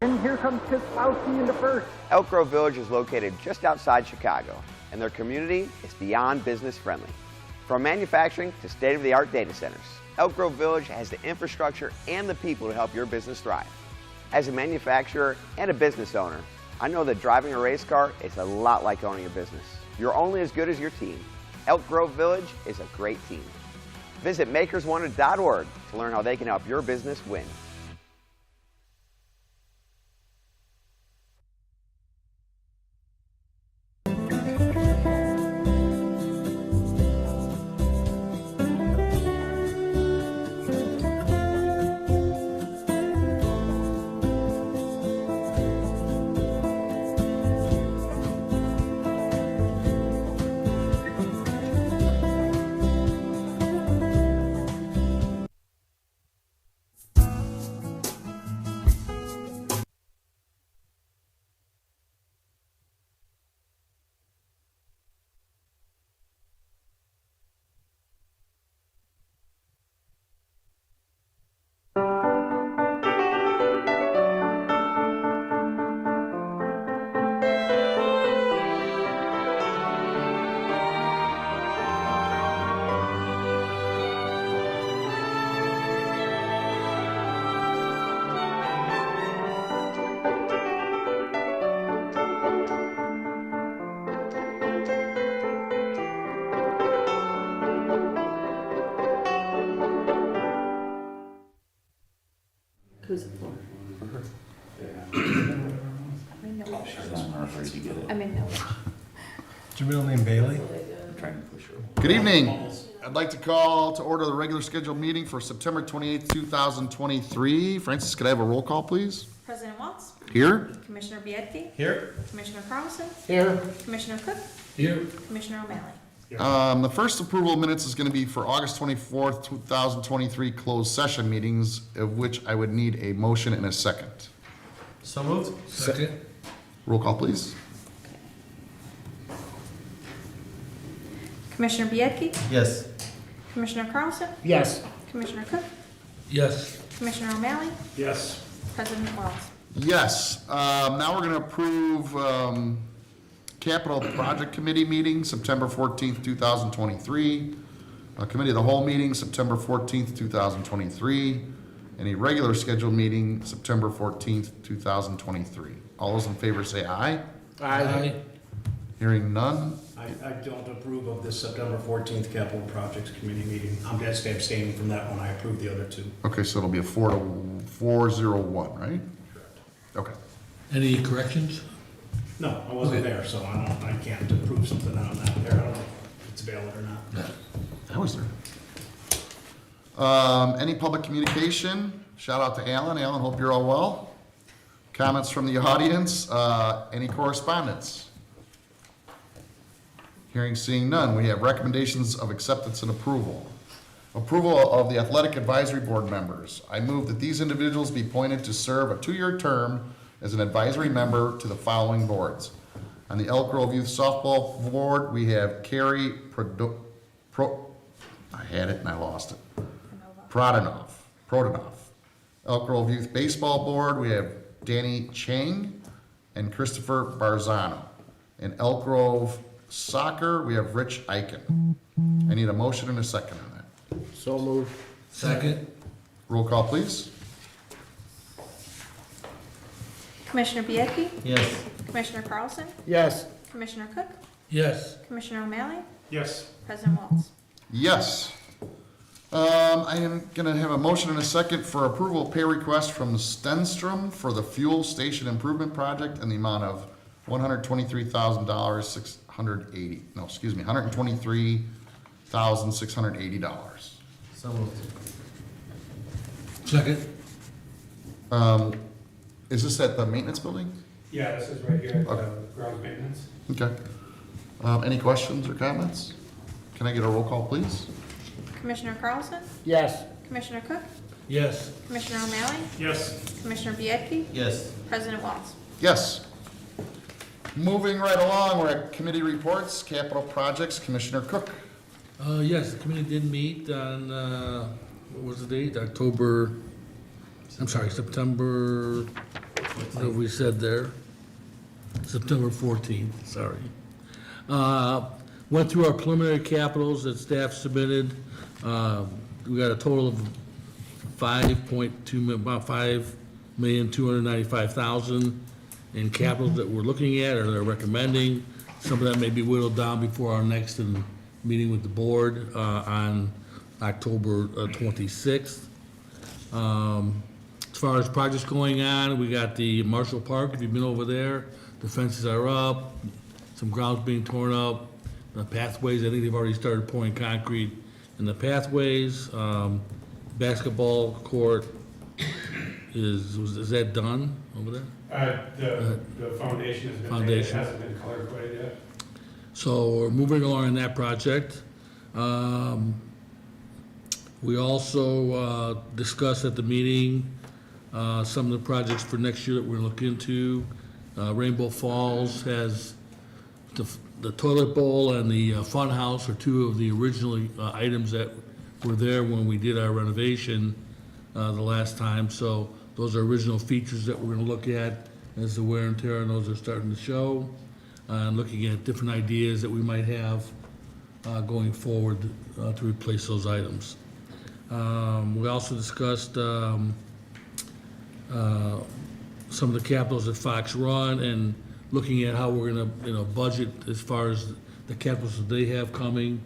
And here comes Kiskowski in the first. Elk Grove Village is located just outside Chicago, and their community is beyond business friendly. From manufacturing to state-of-the-art data centers, Elk Grove Village has the infrastructure and the people to help your business thrive. As a manufacturer and a business owner, I know that driving a race car is a lot like owning a business. You're only as good as your team. Elk Grove Village is a great team. Visit makerswanted.org to learn how they can help your business win. Who's it for? I'm in no. Is your middle name Bailey? Good evening. I'd like to call to order the regular scheduled meeting for September 28th, 2023. Francis, could I have a roll call, please? President Waltz, Here? Commissioner Biedke, Here. Commissioner Carlson, Here. Commissioner Cook, Here. Commissioner O'Malley. The first approval of minutes is going to be for August 24th, 2023 closed session meetings, of which I would need a motion and a second. So moved. Second. Roll call, please. Commissioner Biedke, Yes. Commissioner Carlson, Yes. Commissioner Cook, Yes. Commissioner O'Malley, Yes. President Waltz. Yes. Now we're going to approve Capital Project Committee meeting, September 14th, 2023. Committee of the Whole meeting, September 14th, 2023. And a regular scheduled meeting, September 14th, 2023. All those in favor say aye. Aye. Hearing none. I don't approve of this September 14th Capital Projects Committee meeting. I'm just abstaining from that one. I approve the other two. Okay, so it'll be a 4-0-1, right? Correct. Okay. Any corrections? No, I wasn't there, so I can't approve something I'm not there. I don't know if it's valid or not. I was there. Any public communication? Shout out to Alan. Alan, hope you're all well. Comments from the audience? Any correspondence? Hearing, seeing none. We have recommendations of acceptance and approval. Approval of the Athletic Advisory Board members. I move that these individuals be appointed to serve a 2-year term as an advisory member to the following boards. On the Elk Grove Youth Softball Board, we have Carrie I had it and I lost it. Prodanov. Elk Grove Youth Baseball Board, we have Danny Chang and Christopher Barzano. In Elk Grove Soccer, we have Rich Eichen. I need a motion and a second on that. So moved. Second. Roll call, please. Commissioner Biedke, Yes. Commissioner Carlson, Yes. Commissioner Cook, Yes. Commissioner O'Malley, Yes. President Waltz. Yes. I am gonna have a motion and a second for approval of pay request from Stenstrom for the fuel station improvement project in the amount of $123,680, $123,680. So moved. Second. Is this at the maintenance building? Yeah, this is right here Okay. grounds maintenance. Okay. Any questions or comments? Can I get a roll call, please? Commissioner Carlson, Yes. Commissioner Cook, Yes. Commissioner O'Malley, Yes. Commissioner Biedke, Yes. President Waltz. Yes. Moving right along, we're at committee reports, capital projects, Commissioner Cook. Yes, the committee did meet on, what was the date? September What have we said there? September 14th, sorry. Went through our preliminary capitals that staff submitted. We got a total of about $5,295,000 in capitals that we're looking at or they're recommending. Some of that may be whittled down before our next meeting with the board on October 26th. As far as projects going on, we got the Marshall Park, if you've been over there, the fences are up, some ground's being torn up, the pathways, I think they've already started pouring concrete in the pathways. Basketball court is that done over there? The foundation has been made, it Foundation. hasn't been color coded yet. So we're moving along in that project. We also discussed at the meeting some of the projects for next year that we're looking into. Rainbow Falls has the toilet bowl and the fun house are two of the original items that were there when we did our renovation the last time. So those are original features that we're gonna look at as the wear and tear on those are starting to show. And looking at different ideas that we might have going forward to replace those items. We also discussed some of the capitals at Fox Run and looking at how we're gonna, budget as far as the capitals that they have coming.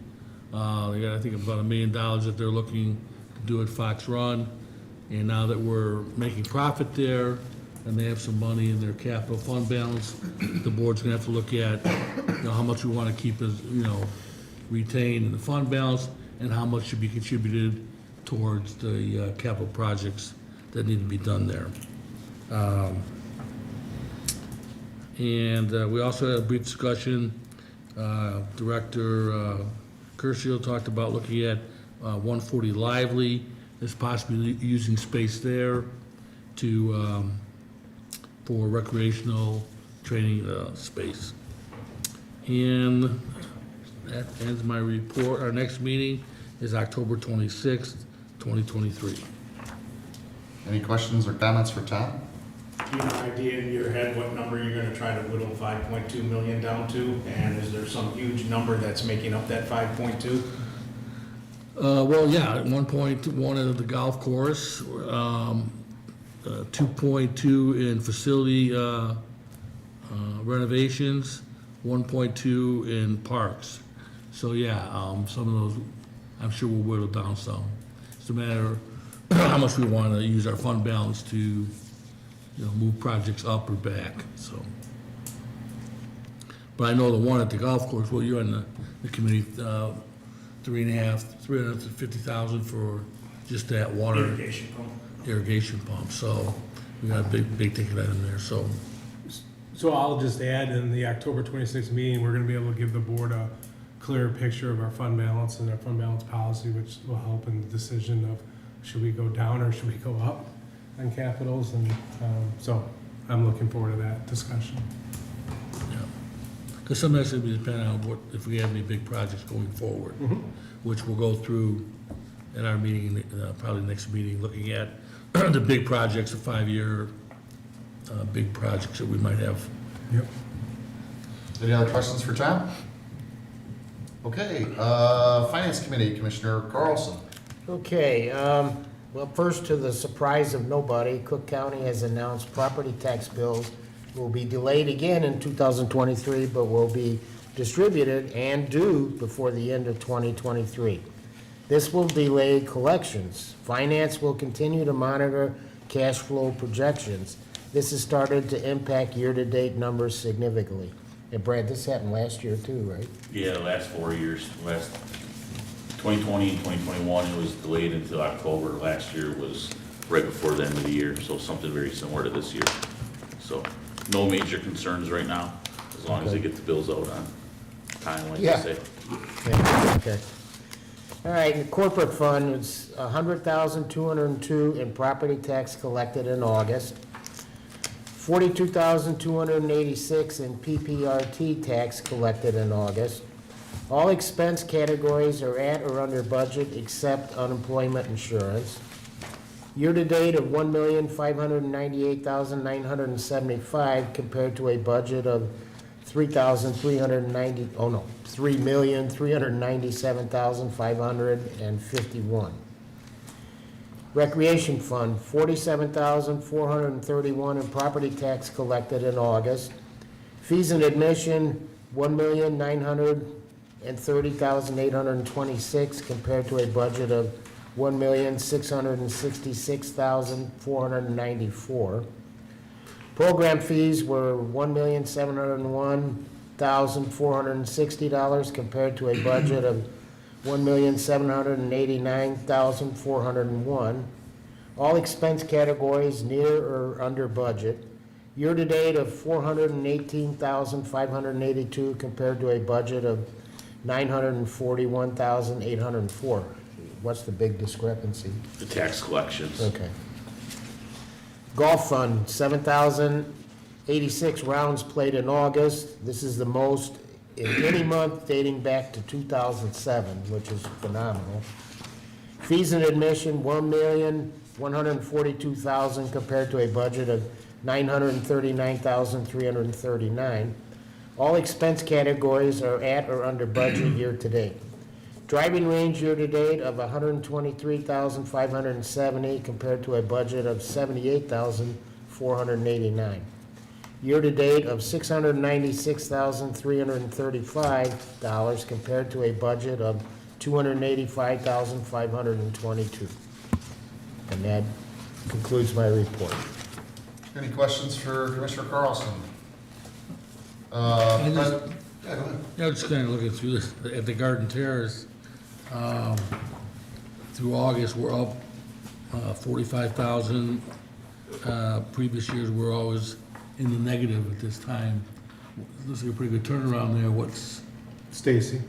They got, I think, about $1 million that they're looking to do at Fox Run. And now that we're making profit there and they have some money in their capital fund balance, the board's gonna have to look at, how much we wanna keep as, retained in the fund balance and how much should be contributed towards the capital projects that need to be done there. And we also had a brief discussion, Director Curcio talked about looking at 140 Lively, as possibly using space there to, for recreational training space. And that ends my report. Our next meeting is October 26th, 2023. Any questions or comments for Tom? Do you have an idea in your head what number you're gonna try to whittle 5.2 million down to? And is there some huge number that's making up that 5.2? Well, yeah, at 1.1 of the golf course, 2.2 in facility renovations, 1.2 in parks. So, yeah, some of those, I'm sure we'll whittle down some. It's a matter of how much we want to use our fund balance to, move projects up or back, so. But I know the one at the golf course, well, you're on the committee, 350,000 for just that water irrigation pump, so we got a big ticket item there, so. So I'll just add, in the October 26th meeting, we're gonna be able to give the board a clearer picture of our fund balance and our fund balance policy, which will help in the decision of should we go down or should we go up on capitals, and so I'm looking forward to that discussion. Because some of that's going to be dependent on if we have any big projects going forward, which we'll go through at our meeting, probably next meeting, looking at the big projects, the 5-year big projects that we might have. Yep. Any other questions for Tom? Okay, Finance Committee, Commissioner Carlson. Okay, well, first, to the surprise of nobody, Cook County has announced property tax bills will be delayed again in 2023, but will be distributed and due before the end of 2023. This will delay collections. Finance will continue to monitor cash flow projections. This has started to impact year-to-date numbers significantly. And Brad, this happened last year too, right? Yeah, the last 4 years, last 2020 and 2021, it was delayed until October. Last year was right before the end of the year, so something very similar to this year. So, no major concerns right now, as long as they get the bills out on time, like Yeah. they say. Yeah, okay. All right, in the corporate fund, it's 100,202 in property tax collected in August, 42,286 in PPRT tax collected in August. All expense categories are at or under budget except unemployment insurance. Year-to-date of $1,598,975 compared to a budget of $3,397,551. Recreation Fund, $47,431 in property tax collected in August. Fees and admission, $1,930,826 compared to a budget of $1,666,494. Program fees were $1,701,460 compared to a budget of $1,789,401. All expense categories near or under budget. Year-to-date of $418,582 compared to a budget of $941,804. What's the big discrepancy? The tax collections. Okay. Golf Fund, 7,086 rounds played in August. This is the most in any month dating back to 2007, which is phenomenal. Fees and admission, $1,142,000 compared to a budget of $939,339. All expense categories are at or under budget year-to-date. Driving range year-to-date of $123,570 compared to a budget of $78,489. Year-to-date of $696,335 compared to a budget of $285,522. And that concludes my report. Any questions for Commissioner Carlson? I just- Yeah, go ahead. Yeah, just kind of looking through this, at the Garden Terrace, through August, we're up 45,000. Previous years, we're always in the negative at this time. Looks like a pretty good turnaround there. What's, Stacy.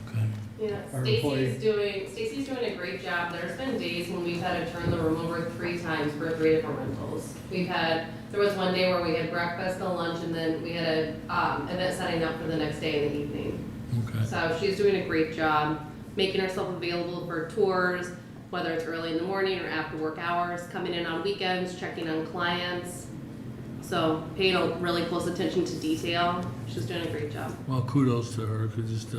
okay. Yeah, Our employee. Stacy's doing a great job. There's been days when we've had to turn the room over 3 times for 3 different rentals. There was one day where we had breakfast and lunch, and then we had a event setting up for the next day in the evening. Okay. So she's doing a great job, making herself available for tours, whether it's early in the morning or after work hours, coming in on weekends, checking on clients. So paying really close attention to detail. She's doing a great job. Well, kudos to her, because just,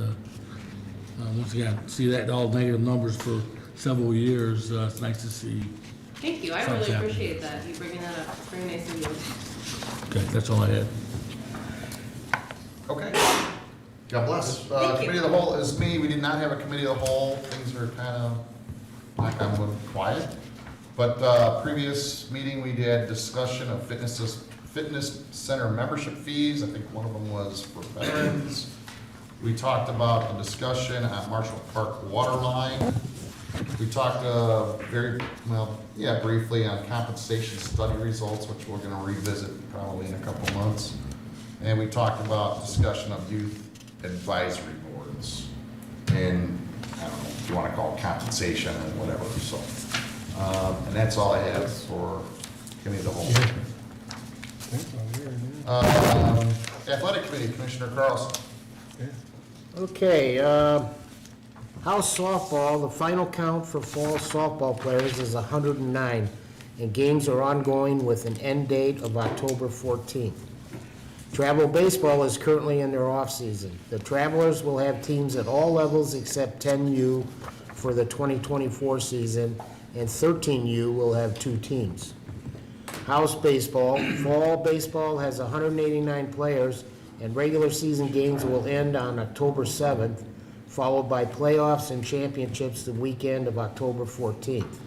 once again, see that all negative numbers for several years, it's nice to see. Thank you, I Sounds really happy. appreciate that, you bringing that up, very nice of you. Okay, that's all I had. Okay. God bless. Committee of the Whole is me. We did not have a Committee of the Whole. Things are kind of, like I'm a little quiet. But previous meeting, we did discussion of fitness center membership fees. I think one of them was for veterans. We talked about a discussion at Marshall Park Waterline. We talked briefly on compensation study results, which we're gonna revisit probably in a couple months. And we talked about discussion of youth advisory boards. And I don't know if you wanna call it compensation or whatever, so. And that's all I have for Committee of the Whole. Athletic Committee, Commissioner Carlson. Okay, house softball, the final count for fall softball players is 109, and games are ongoing with an end date of October 14th. Travel baseball is currently in their off-season. The Travelers will have teams at all levels except 10U for the 2024 season, and 13U will have 2 teams. House baseball, fall baseball has 189 players, and regular season games will end on October 7th, followed by playoffs and championships the weekend of October 14th.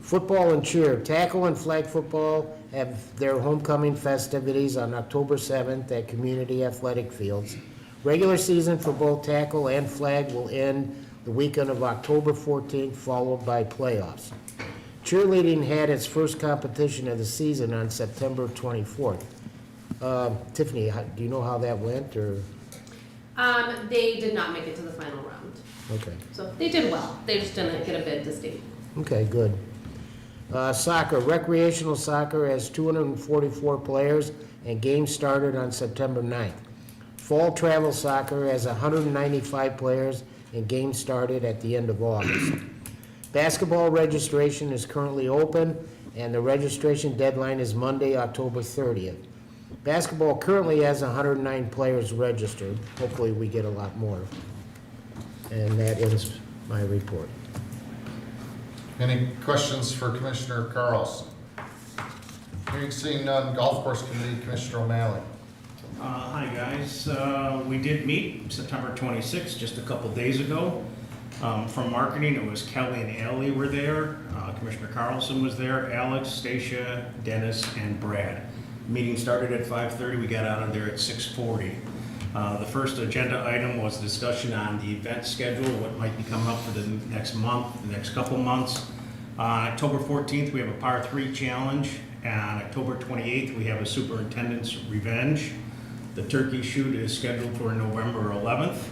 Football and cheer, tackle and flag football have their homecoming festivities on October 7th at community athletic fields. Regular season for both tackle and flag will end the weekend of October 14th, followed by playoffs. Cheerleading had its first competition of the season on September 24th. Tiffany, do you know how that went, or? They did not make it to the final round. Okay, So they did well. They just didn't get a bid to state. okay, good. Soccer, recreational soccer has 244 players, and games started on September 9th. Fall travel soccer has 195 players, and games started at the end of August. Basketball registration is currently open, and the registration deadline is Monday, October 30th. Basketball currently has 109 players registered. Hopefully, we get a lot more. And that ends my report. Any questions for Commissioner Carlson? Hearing seeing none, Golf Course Committee, Commissioner O'Malley. Hi, guys. We did meet September 26th, just a couple days ago. From marketing, it was Kelly and Allie were there. Commissioner Carlson was there, Alex, Stacia, Dennis, and Brad. Meeting started at 5:30. We got out of there at 6:40. The first agenda item was discussion on the event schedule, what might be coming up for the next month, the next couple months. October 14th, we have a par 3 challenge. And October 28th, we have a superintendent's revenge. The turkey shoot is scheduled for November 11th.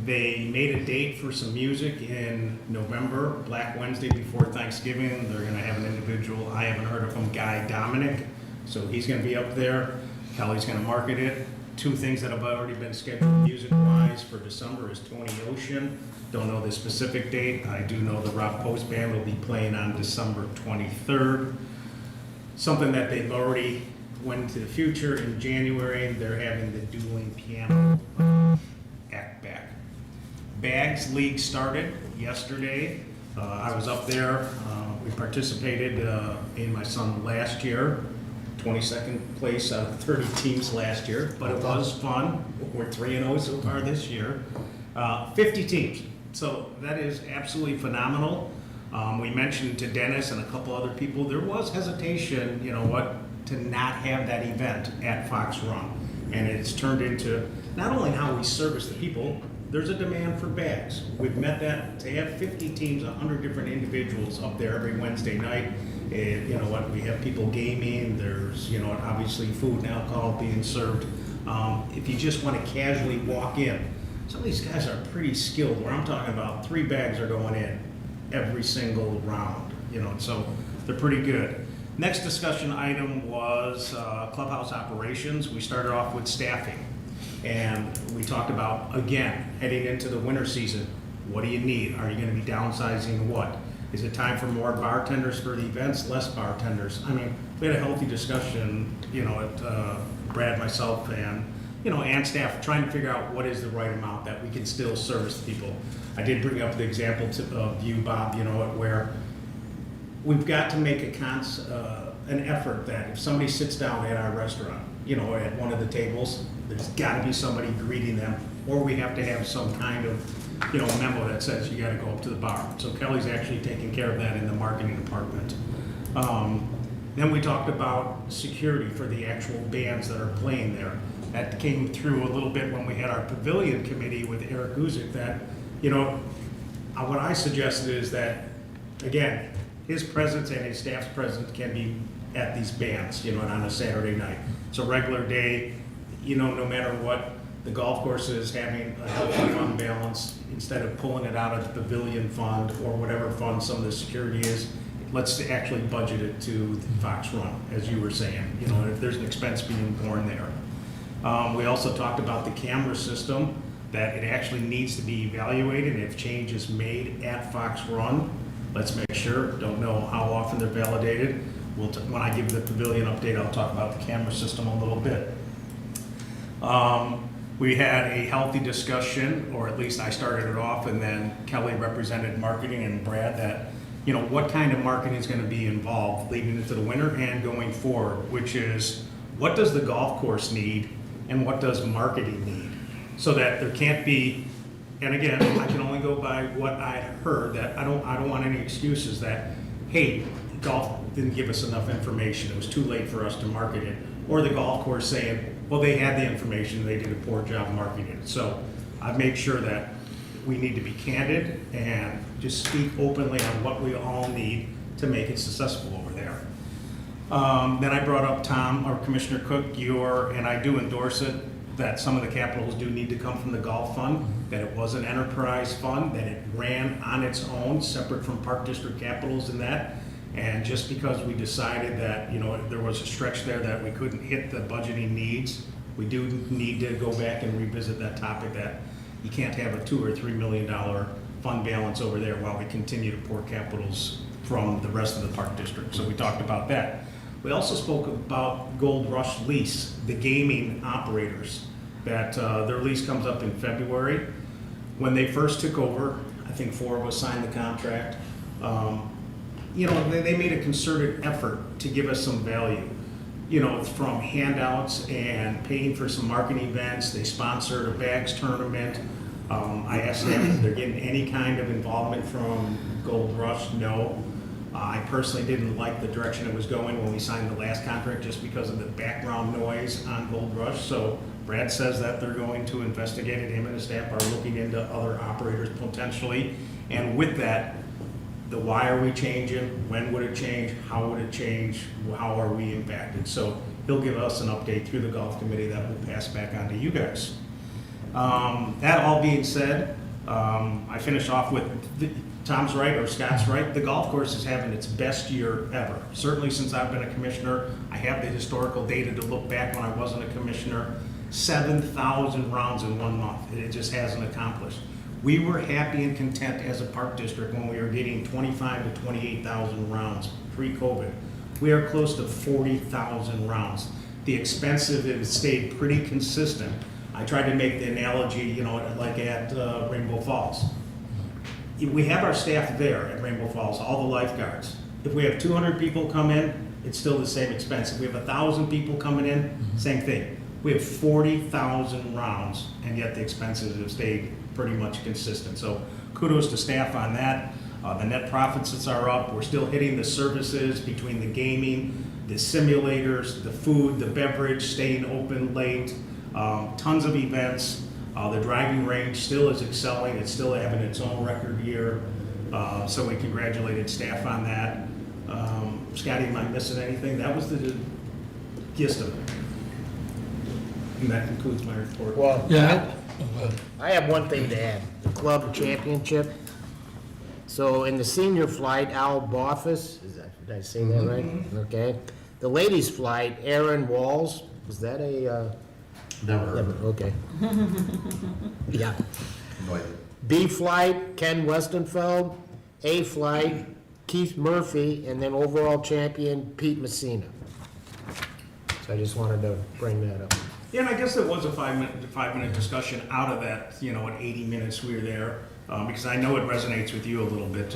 They made a date for some music in November, Black Wednesday before Thanksgiving. They're gonna have an individual, I haven't heard of him, Guy Dominic. So he's gonna be up there. Kelly's gonna market it. 2 things that have already been scheduled music-wise for December is Tony Ocean. Don't know the specific date. I do know the Rock Post Band will be playing on December 23rd. Something that they've already went into the future in January, they're having the dueling piano act back. Bags League started yesterday. I was up there. We participated in my son last year. 22nd place out of 30 teams last year, but it was fun. We're 3-0 so far this year. 50 teams, so that is absolutely phenomenal. We mentioned to Dennis and a couple other people, there was hesitation, you know what, to not have that event at Fox Run. And it's turned into not only how we service the people, there's a demand for bags. We've met that, to have 50 teams, 100 different individuals up there every Wednesday night. And you know what, we have people gaming, there's, you know, obviously food and alcohol being served. If you just want to casually walk in, some of these guys are pretty skilled, where I'm talking about 3 bags are going in every single round, you know, so they're pretty good. Next discussion item was clubhouse operations. We started off with staffing, and we talked about, again, heading into the winter season, what do you need? Are you going to be downsizing what? Is it time for more bartenders for the events, less bartenders? I mean, we had a healthy discussion, you know, at Brad, myself, and, you know, and staff trying to figure out what is the right amount that we can still service people. I did bring up the example of you, Bob, you know, where we've got to make an effort that if somebody sits down at our restaurant, you know, at one of the tables, there's got to be somebody greeting them, or we have to have some kind of, you know, memo that says you got to go up to the bar. So Kelly's actually taking care of that in the marketing department. Then we talked about security for the actual bands that are playing there. That came through a little bit when we had our pavilion committee with Eric Guzik, that, you know, what I suggested is that, again, his presence and his staff's presence can be at these bands, you know, on a Saturday night. It's a regular day, you know, no matter what, the golf course is having a healthy fund balance. Instead of pulling it out of the pavilion fund or whatever fund some of the security is, let's actually budget it to the Fox Run, as you were saying, you know, if there's an expense being borne there. We also talked about the camera system, that it actually needs to be evaluated if change is made at Fox Run. Let's make sure, don't know how often they're validated. When I give the pavilion update, I'll talk about the camera system a little bit. We had a healthy discussion, or at least I started it off, and then Kelly represented marketing and Brad, that, you know, what kind of marketing is going to be involved leading into the winter and going forward, which is what does the golf course need and what does marketing need? So that there can't be, and again, I can only go by what I heard, that I don't want any excuses that, hey, golf didn't give us enough information, it was too late for us to market it, or the golf course saying, well, they had the information, they did a poor job marketing it. So I've made sure that we need to be candid and just speak openly on what we all need to make it successful over there. Then I brought up Tom, or Commissioner Cook, and I do endorse it, that some of the capitals do need to come from the golf fund, that it was an enterprise fund, that it ran on its own, separate from Park District capitals and that. And just because we decided that, you know, there was a stretch there that we couldn't hit the budgeting needs, we do need to go back and revisit that topic, that you can't have a $2 or $3 million fund balance over there while we continue to pour capitals from the rest of the park district. So we talked about that. We also spoke about Gold Rush Lease, the gaming operators, that their lease comes up in February. When they first took over, I think 4 of us signed the contract. They made a concerted effort to give us some value. From handouts and paying for some marketing events. They sponsored a bags tournament. I asked them if they're getting any kind of involvement from Gold Rush. No. I personally didn't like the direction it was going when we signed the last contract just because of the background noise on Gold Rush. So Brad says that they're going to investigate it. Him and his staff are looking into other operators potentially. And with that, the why are we changing? When would it change? How would it change? How are we impacted? So he'll give us an update through the golf committee that will pass back on to you guys. That all being said, I finish off with Tom's right, or Scott's right. The golf course is having its best year ever. Certainly since I've been a commissioner, I have the historical data to look back when I wasn't a commissioner. 7,000 rounds in 1 month. It just hasn't accomplished. We were happy and content as a park district when we were getting 25 to 28,000 rounds pre-COVID. We are close to 40,000 rounds. The expensive has stayed pretty consistent. I tried to make the analogy, like at Rainbow Falls. We have our staff there at Rainbow Falls, all the lifeguards. If we have 200 people come in, it's still the same expense. If we have 1,000 people coming in, same thing. We have 40,000 rounds, and yet the expenses have stayed pretty much consistent. So kudos to staff on that. The net profits are up. We're still hitting the services between the gaming, the simulators, the food, the beverage, staying open late, tons of events. The driving range still is excelling. It's still having its own record year. So we congratulated staff on that. Scotty, am I missing anything? That was the gist of it. And that concludes my report. Well, Yeah. I have one thing to add, the club championship. So in the senior flight, Al Boffus, did I say that right? Okay. The ladies flight, Aaron Walls, is that a, Never. okay. Yeah. No idea. B flight, Ken Westenfeld. A flight, Keith Murphy, and then overall champion, Pete Messina. So I just wanted to bring that up. Yeah, and I guess there was a five-minute discussion out of that, at 80 minutes we were there, because I know it resonates with you a little bit,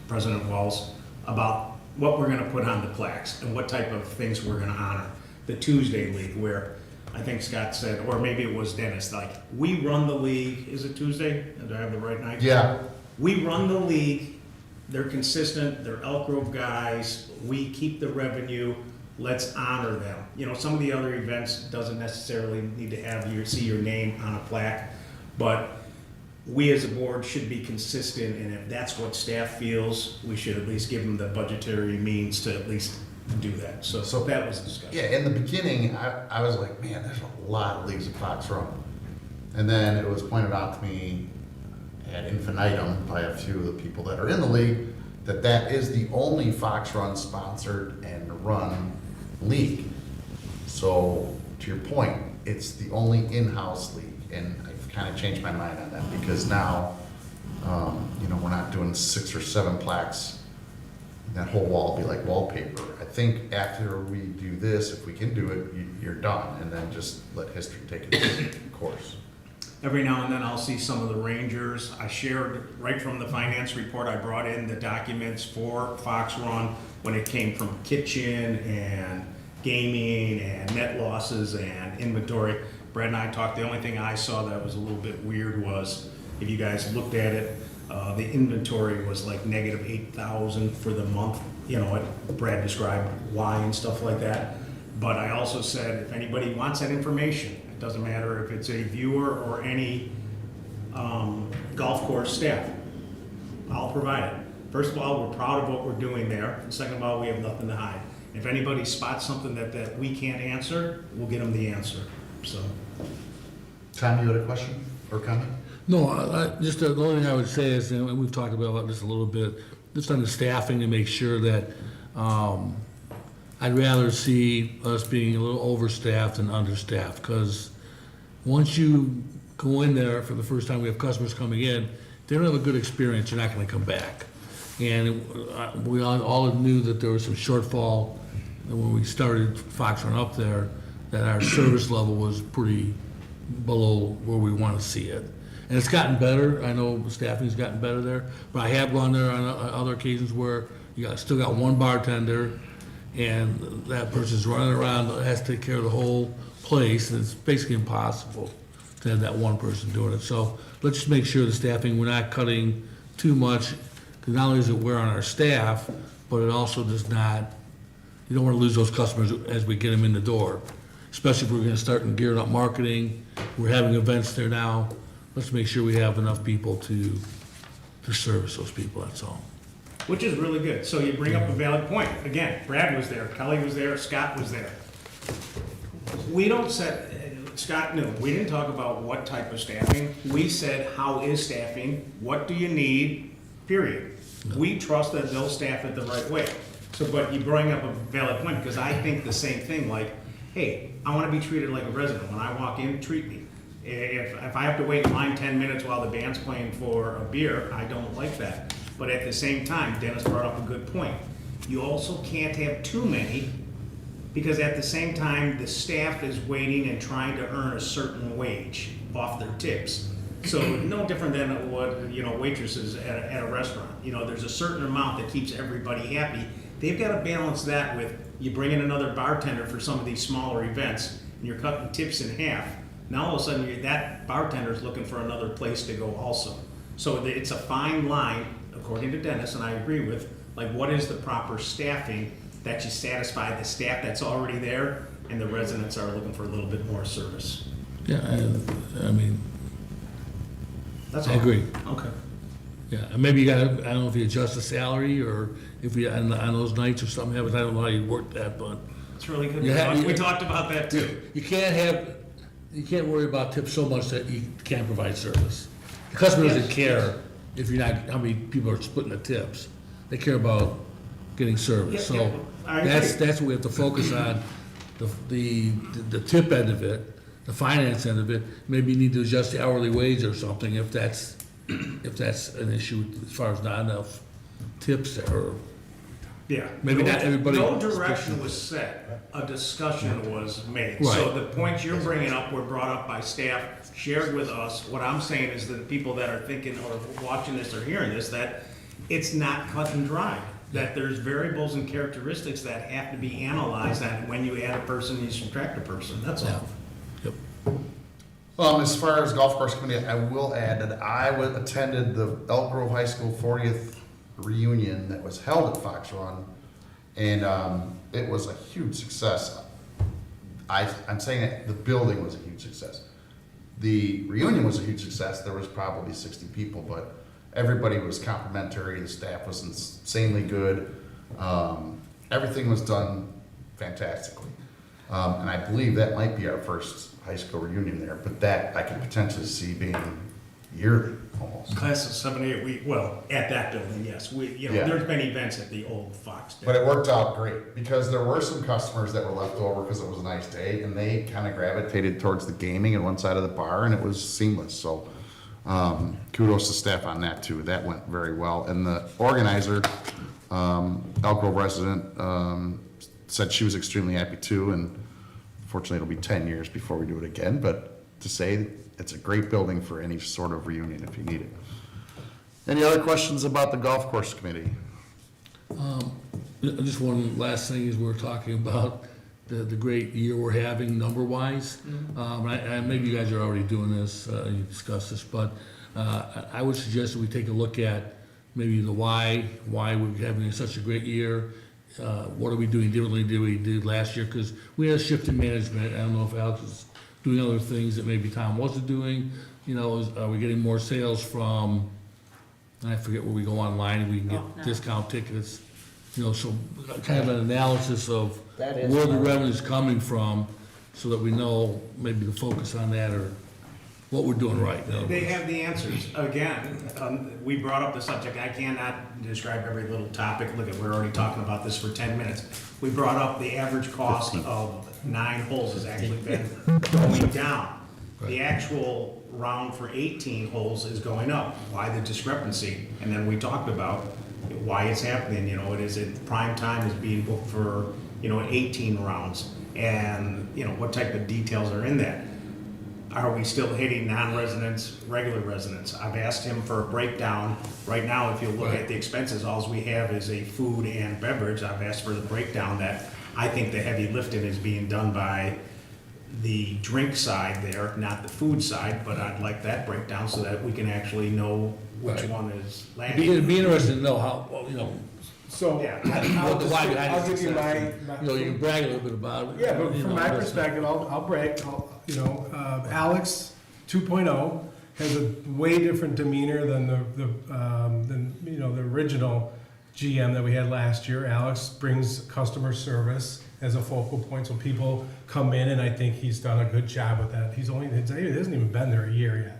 President Walls, about what we're gonna put on the plaques and what type of things we're gonna honor. The Tuesday League, where I think Scott said, or maybe it was Dennis, like, we run the league, is it Tuesday? Do I have the right night? Yeah. We run the league, they're consistent, they're Elk Grove guys, we keep the revenue, let's honor them. Some of the other events doesn't necessarily need to have see your name on a plaque, but we as a board should be consistent, and if that's what staff feels, we should at least give them the budgetary means to at least do that. So that was the discussion. Yeah, in the beginning, I was like, man, there's a lot of leagues of Fox Run. And then it was pointed out to me ad infinitum by a few of the people that are in the league that is the only Fox Run sponsored and run league. So to your point, it's the only in-house league, and I've kind of changed my mind on that because now, we're not doing 6 or 7 plaques. That whole wall will be like wallpaper. I think after we do this, if we can do it, you're done, and then just let history take its course. Every now and then I'll see some of the Rangers. I shared right from the finance report, I brought in the documents for Fox Run when it came from kitchen and gaming and net losses and inventory. Brad and I talked, the only thing I saw that was a little bit weird was, if you guys looked at it, the inventory was like negative 8,000 for the month. What Brad described, why and stuff like that. But I also said, if anybody wants that information, it doesn't matter if it's a viewer or any golf course staff, I'll provide it. First of all, we're proud of what we're doing there. And second of all, we have nothing to hide. If anybody spots something that we can't answer, we'll get them the answer. So, Tom, you had a question or comment? No, just the only thing I would say is, and we've talked about this a little bit, just on the staffing to make sure that, I'd rather see us being a little overstaffed than understaffed, because once you go in there for the first time, we have customers coming in, they don't have a good experience, you're not gonna come back. And we all knew that there was some shortfall when we started Fox Run up there, that our service level was pretty below where we want to see it. And it's gotten better. I know staffing's gotten better there, but I have gone there on other occasions where still got one bartender, and that person's running around, has to take care of the whole place, and it's basically impossible to have that one person doing it. So let's just make sure the staffing, we're not cutting too much, because not only does it wear on our staff, but it also does not, you don't want to lose those customers as we get them in the door, especially if we're going to start and gearing up marketing. We're having events there now. Let's make sure we have enough people to service those people, that's all. Which is really good. So you bring up a valid point. Again, Brad was there, Kelly was there, Scott was there. We don't set, Scott knew, we didn't talk about what type of staffing. We said, how is staffing? What do you need? Period. We trust that they'll staff it the right way. So, but you bring up a valid point, because I think the same thing, like, hey, I want to be treated like a resident. When I walk in, treat me. If I have to wait in line 10 minutes while the band's playing for a beer, I don't like that. But at the same time, Dennis brought up a good point. You also can't have too many, because at the same time, the staff is waiting and trying to earn a certain wage off their tips. So no different than what, waitresses at a restaurant. There's a certain amount that keeps everybody happy. They've got to balance that with, you bring in another bartender for some of these smaller events, and you're cutting tips in half. Now all of a sudden, that bartender's looking for another place to go also. So it's a fine line, according to Dennis, and I agree with, like, what is the proper staffing that you satisfy the staff that's already there, and the residents are looking for a little bit more service. Yeah, I mean, That's I all. agree. Okay. Yeah, and maybe you gotta, I don't know if you adjust the salary, or if you, on those nights or something happens, I don't know how you work that, but It's really good. Yeah, We talked about that too. you can't worry about tips so much that you can't provide service. The customer doesn't care if you're not, how many people are splitting the tips. They care about getting service, Yeah, so yeah, I agree. that's what we have to focus on, the tip end of it, the finance end of it. Maybe you need to adjust the hourly wage or something if that's an issue as far as not enough tips there, or Yeah. Maybe not everybody- No direction was set, a discussion was made. So Right. the points you're bringing up were brought up by staff, shared with us. What I'm saying is that the people that are thinking or watching this or hearing this, that it's not cut and dry. That there's variables and characteristics that have to be analyzed, and when you add a person, you subtract a person, that's all. Yep. As far as golf course committee, I will add that I attended the Elk Grove High School 40th reunion that was held at Fox Run, and it was a huge success. I'm saying that the building was a huge success. The reunion was a huge success. There was probably 60 people, but everybody was complimentary. The staff was insanely good. Everything was done fantastically. And I believe that might be our first high school reunion there, but that I could potentially see being yearly almost. Class of 78, well, at that building, yes. Yeah. There's been events at the old Fox. But it worked out great because there were some customers that were left over because it was a nice day, and they kind of gravitated towards the gaming at one side of the bar, and it was seamless. So kudos to staff on that too. That went very well. And the organizer, Elk Grove resident, said she was extremely happy too. And fortunately, it'll be 10 years before we do it again. But to say it's a great building for any sort of reunion if you need it. Any other questions about the golf course committee? Just one last thing is we're talking about the great year we're having number-wise. And maybe you guys are already doing this, you discussed this, but I would suggest that we take a look at maybe the why we're having such a great year. What are we doing differently than we did last year? Because we had a shift in management. I don't know if Alex is doing other things that maybe Tom wasn't doing. Are we getting more sales from, I forget where we go online, we can get discount tickets. So kind of an analysis of That is where the right. revenue's coming from, so that we know maybe to focus on that or what we're doing right. They have the answers. Again, we brought up the subject. I cannot describe every little topic. Look, we're already talking about this for 10 minutes. We brought up the average cost of 9 holes has actually been going down. The actual round for 18 holes is going up. Why the discrepancy? And then we talked about why it's happening, you know, it is at prime time is being booked for, you know, 18 rounds. And, you know, what type of details are in that? Are we still hitting non-residents, regular residents? I've asked him for a breakdown. Right now, if you look at the expenses, all we have is a food and beverage. I've asked for the breakdown that I think the heavy lifting is being done by the drink side there, not the food side, but I'd like that breakdown so that we can actually know which Right. one is It'd landing. be interesting to know how, well, you know, So, Yeah. I'll what the why behind I'll the give you my. success. You know, you can brag a little bit about it. Yeah, but you from know, my that's- perspective, I'll brag, Alex 2.0 has a way different demeanor than the original GM that we had last year. Alex brings customer service as a focal point, so people come in, and I think he's done a good job with that. He hasn't even been there a year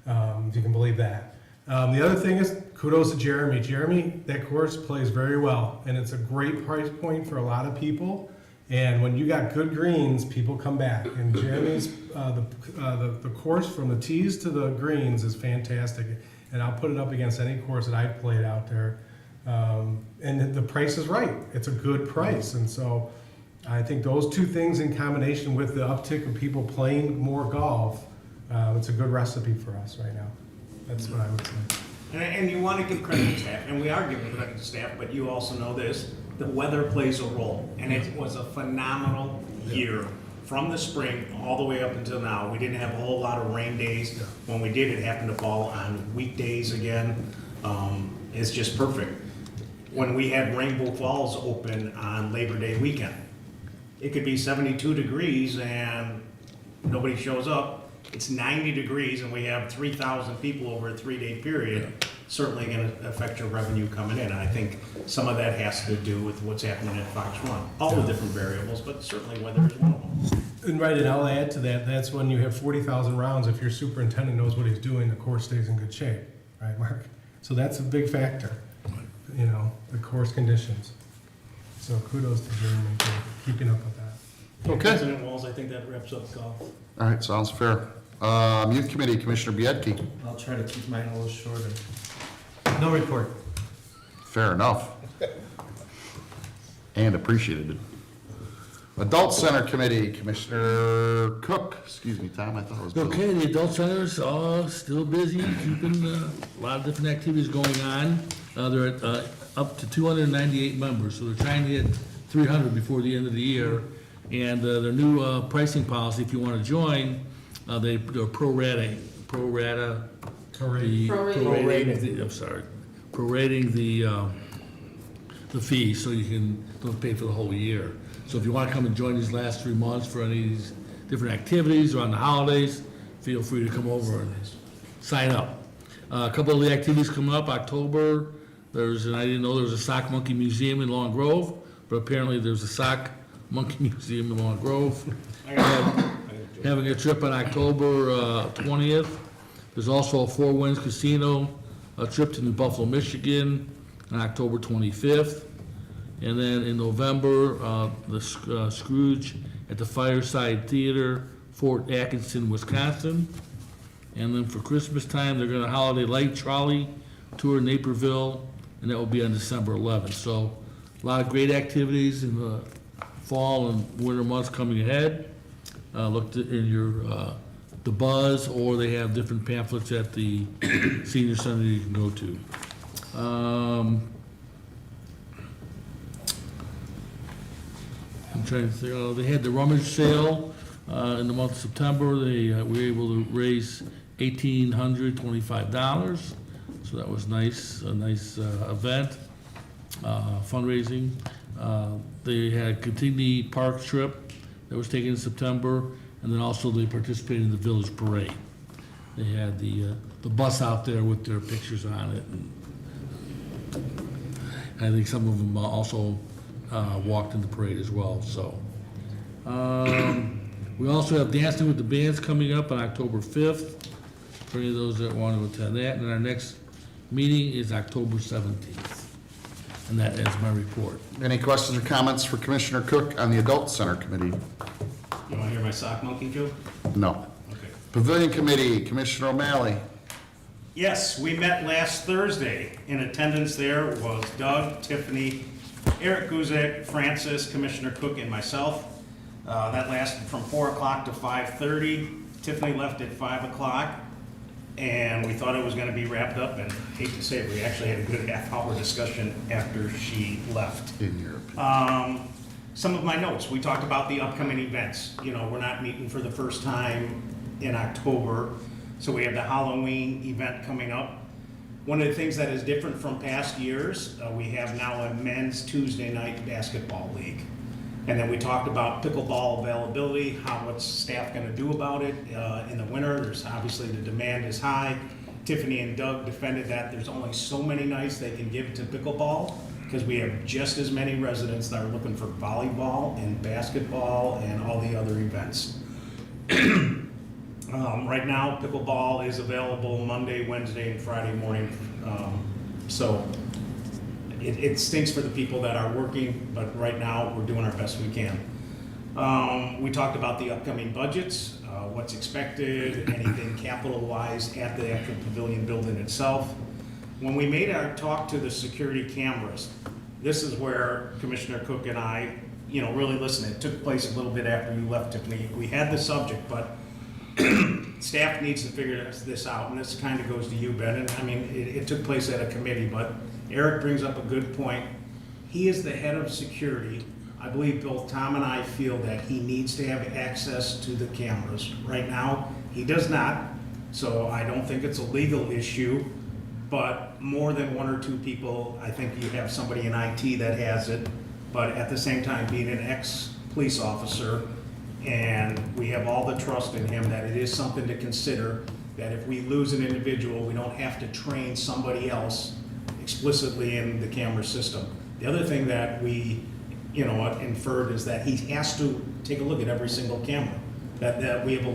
yet, if you can believe that. The other thing is, kudos to Jeremy. Jeremy, that course plays very well, and it's a great price point for a lot of people. And when you got good greens, people come back. And Jeremy's the course from the tees to the greens is fantastic. And I'll put it up against any course that I've played out there. And the price is right. It's a good price. And so I think those two things in combination with the uptick of people playing more golf, it's a good recipe for us right now. That's what I would say. And you want to give credit to staff, and we are giving credit to staff, but you also know this, the weather plays a role. And it was a phenomenal year from the spring all the way up until now. We didn't have a whole lot of rain days. When we did, it happened to fall on weekdays again. It's just perfect. When we had Rainbow Falls open on Labor Day weekend, it could be 72 degrees and nobody shows up. It's 90 degrees and we have 3,000 people over a 3-day period. Certainly going to affect your revenue coming in. And I think some of that has to do with what's happening at Fox Run. All the different variables, but certainly weather is one of them. And right, and I'll add to that, that's when you have 40,000 rounds, if your superintendent knows what he's doing, the course stays in good shape, right, Mark? So that's a big factor, you know, the course conditions. So kudos to Jeremy for keeping up with that. Okay. President Walls, I think that wraps up golf. All right, sounds fair. Youth Committee, Commissioner Biedke. I'll try to keep mine a little shorter. No report. Fair enough. And appreciated. Adult Center Committee, Commissioner Cook. Excuse me, Tom, I thought it was Bill. Okay, the adult centers are still busy, keeping a lot of different activities going on. They're at up to 298 members, so they're trying to get 300 before the end of the year. And their new pricing policy, if you want to join, they're prorating the fee, so you don't pay for the whole year. So if you want to come and join these last 3 months for any of these different activities or on the holidays, feel free to come over and sign up. A couple of the activities coming up, October, I didn't know there was a Sock Monkey Museum in Long Grove, but apparently there's a Sock Monkey Museum in Long Grove. Having a trip on October 20th. There's also a Four Winds Casino, a trip to New Buffalo, Michigan on October 25th. And then in November, the Scrooge at the Fireside Theater, Fort Atkinson, Wisconsin. And then for Christmas time, they're gonna Holiday Light Trolley Tour in Naperville, and that will be on December 11th. So a lot of great activities in the fall and winter months coming ahead. Look in your, the Buzz, or they have different pamphlets at the senior center you can go to. I'm trying to think, they had the rummage sale in the month of September. They were able to raise $1,825, so that was nice, a nice event, fundraising. They had Contini Park trip that was taken in September, and then also they participated in the Village Parade. They had the bus out there with their pictures on it, and I think some of them also walked in the parade as well, so. We also have Dancing with the Bands coming up on October 5th, for any of those that want to attend that, and our next meeting is October 17th. And that ends my report. Any questions or comments for Commissioner Cook on the Adult Center Committee? You want to hear my Sock Monkey joke? No. Okay. Pavilion Committee, Commissioner O'Malley. Yes, we met last Thursday. In attendance there was Doug, Tiffany, Eric Guzek, Francis, Commissioner Cook, and myself. That lasted from 4 o'clock to 5:30. Tiffany left at 5 o'clock, and we thought it was gonna be wrapped up, and hate to say it, we actually had a good half-hour discussion after she left. In your opinion. Some of my notes, we talked about the upcoming events. You know, we're not meeting for the first time in October, so we have the Halloween event coming up. One of the things that is different from past years, we have now a men's Tuesday night basketball league. And then we talked about pickleball availability, what's staff gonna do about it in the winter. There's obviously the demand is high. Tiffany and Doug defended that there's only so many nights they can give to pickleball, because we have just as many residents that are looking for volleyball and basketball and all the other events. Right now, pickleball is available Monday, Wednesday, and Friday morning. So it stinks for the people that are working, but right now, we're doing our best we can. We talked about the upcoming budgets, what's expected, anything capital-wise at the actual pavilion building itself. When we made our talk to the security cameras, this is where Commissioner Cook and I, really listened. It took place a little bit after you left, Tiffany. We had the subject, but staff needs to figure this out, and this kind of goes to you, Ben. And I mean, it took place at a committee, but Eric brings up a good point. He is the head of security. I believe both Tom and I feel that he needs to have access to the cameras. Right now, he does not, so I don't think it's a legal issue, but more than 1 or 2 people, I think you have somebody in IT that has it, but at the same time, being an ex-police officer, and we have all the trust in him that it is something to consider, that if we lose an individual, we don't have to train somebody else explicitly in the camera system. The other thing that we, inferred is that he has to take a look at every single camera. That we have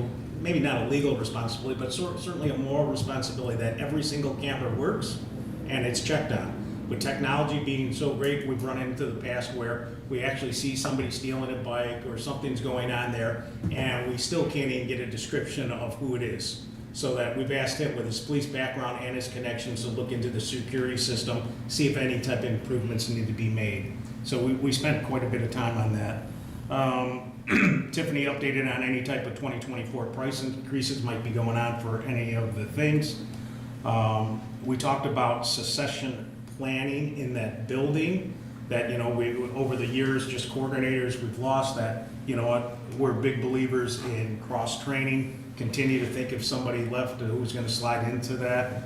maybe not a legal responsibility, but certainly a moral responsibility that every single camera works and it's checked on. With technology being so great, we've run into the past where we actually see somebody stealing a bike or something's going on there, and we still can't even get a description of who it is. So that we've asked him, with his police background and his connections, to look into the security system, see if any type of improvements need to be made. So we spent quite a bit of time on that. Tiffany updated on any type of 2024 price increases might be going on for any of the things. We talked about succession planning in that building, that, we, over the years, just coordinators we've lost that, we're big believers in cross-training, continue to think if somebody left, who's gonna slide into that.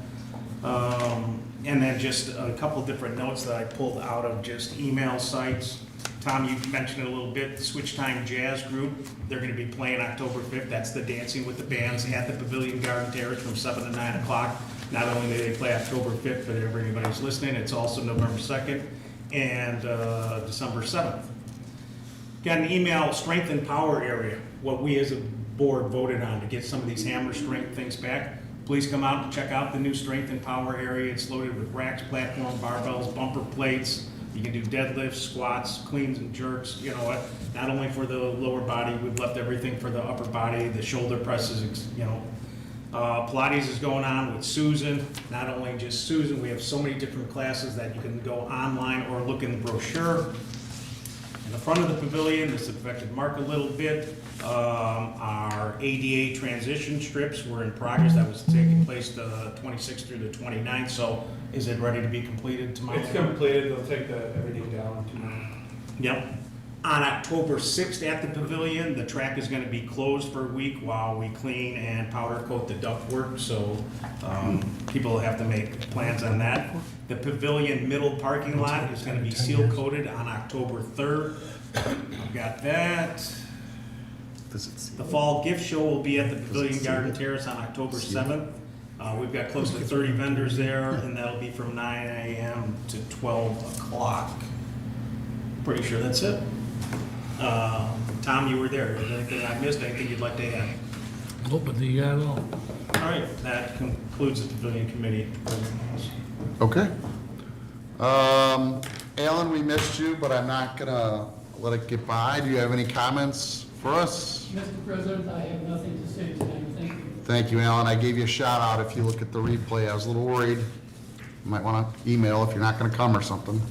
And then just a couple different notes that I pulled out of just email sites. Tom, you mentioned it a little bit, the Switch Time Jazz Group, they're gonna be playing October 5th, that's the Dancing with the Bands at the Pavilion Garden Terrace from 7 to 9 o'clock. Not only do they play October 5th, but if anybody's listening, it's also November 2nd and December 7th. Got an email, Strength and Power area, what we as a board voted on to get some of these hammer strength things back. Please come out and check out the new Strength and Power area. It's loaded with racks, platform, barbells, bumper plates. You can do deadlifts, squats, cleans and jerks, not only for the lower body, we've left everything for the upper body, the shoulder presses, Pilates is going on with Susan, not only just Susan, we have so many different classes that you can go online or look in the brochure. In the front of the pavilion, this affected Mark a little bit. Our ADA transition strips were in progress. That was taking place the 26th through the 29th. So is it ready to be completed tomorrow? It's completed, they'll take everything down tomorrow. Yep. On October 6th at the pavilion, the track is gonna be closed for a week while we clean and powder coat the ductwork, so people have to make plans on that. The pavilion middle parking lot is gonna be seal coated on October 3rd. I've got that. The fall gift show will be at the Pavilion Garden Terrace on October 7th. We've got close to 30 vendors there, and that'll be from 9 a.m. to 12 o'clock. Pretty sure that's it. Tom, you were there. Is there anything I missed? Anything you'd like to add? Nope, but you got it all. All right, that concludes the Pavilion Committee. Okay. Alan, we missed you, but I'm not gonna let it get by. Do you have any comments for us? Mr. President, I have nothing to say tonight. Thank you. Thank you, Alan. I gave you a shout out if you look at the replay. I was a little worried. You might want to email if you're not going to come or something,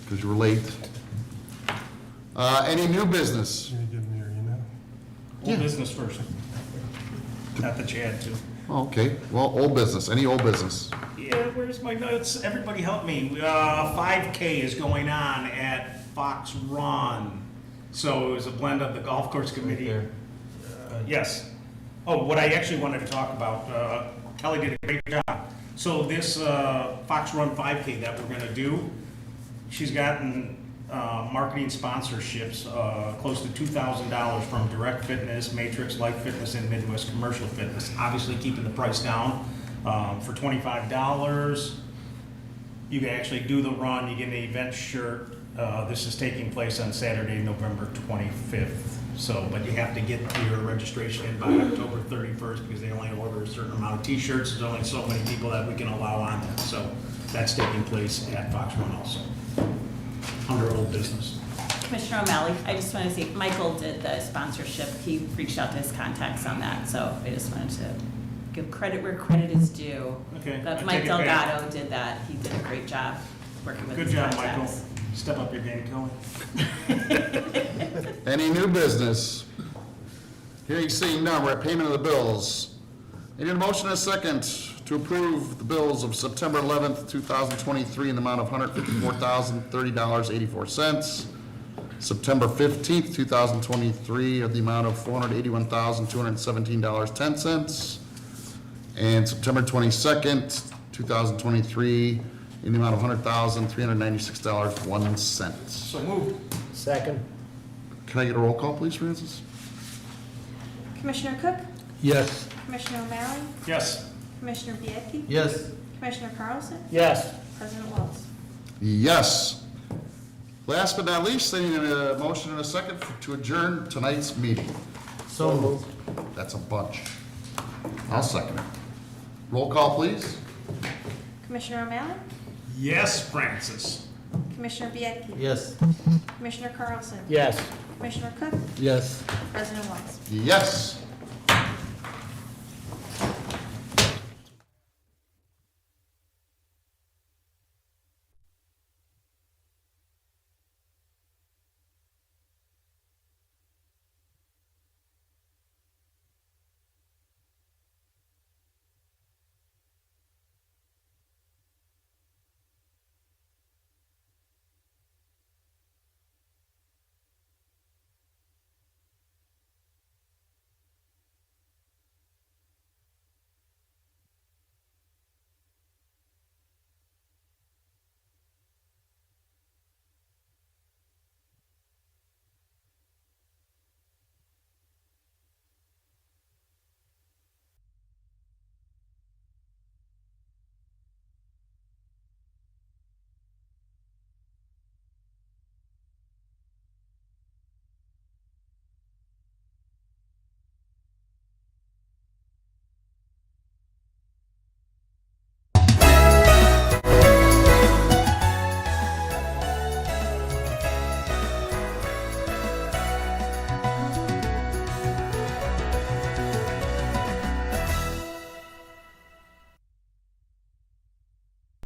because you were late. Any new business? Can you give me your email? Old business first. Not that you had to. Okay, well, old business. Any old business? Yeah, where's my notes? Everybody help me. 5K is going on at Fox Run. So it was a blend of the golf course committee. Yes. Oh, what I actually wanted to talk about, Kelly did a great job. So this Fox Run 5K that we're gonna do, she's gotten marketing sponsorships, close to $2,000 from Direct Fitness, Matrix, Life Fitness, and Midwest Commercial Fitness. Obviously keeping the price down. For $25, you can actually do the run, you get an event shirt. This is taking place on Saturday, November 25th. So, but you have to get your registration in by October 31st because they only order a certain amount of t-shirts. There's only so many people that we can allow on that. So that's taking place at Fox Run also, under old business. Commissioner O'Malley, I just want to say, Michael did the sponsorship. He reached out to his contacts on that, so I just wanted to give credit where credit is due. Okay, I But take Mike it back. Delgado did that. He did a great job working with Good his job, contacts. Michael. Step up your game, Kelly. Any new business? Hearing, seeing none, we're at payment of the bills. I need a motion and a second to approve the bills of September 11th, 2023 in the amount of $154,030.84. September 15th, 2023 of the amount of $481,217.10. And September 22nd, 2023 in the amount of $100,396.01. So moved. Second? Can I get a roll call, please, Francis? Commissioner Cook? Yes. Commissioner O'Malley? Yes. Commissioner Bianchi? Yes. Commissioner Carlson? Yes. President Wells? Yes. Last but not least, I need a motion and a second to adjourn tonight's meeting. So moved. That's a bunch. I'll second it. Roll call, please. Commissioner O'Malley? Yes, Francis. Commissioner Bianchi? Yes. Commissioner Carlson? Yes. Commissioner Cook? Yes. President Wells? Yes.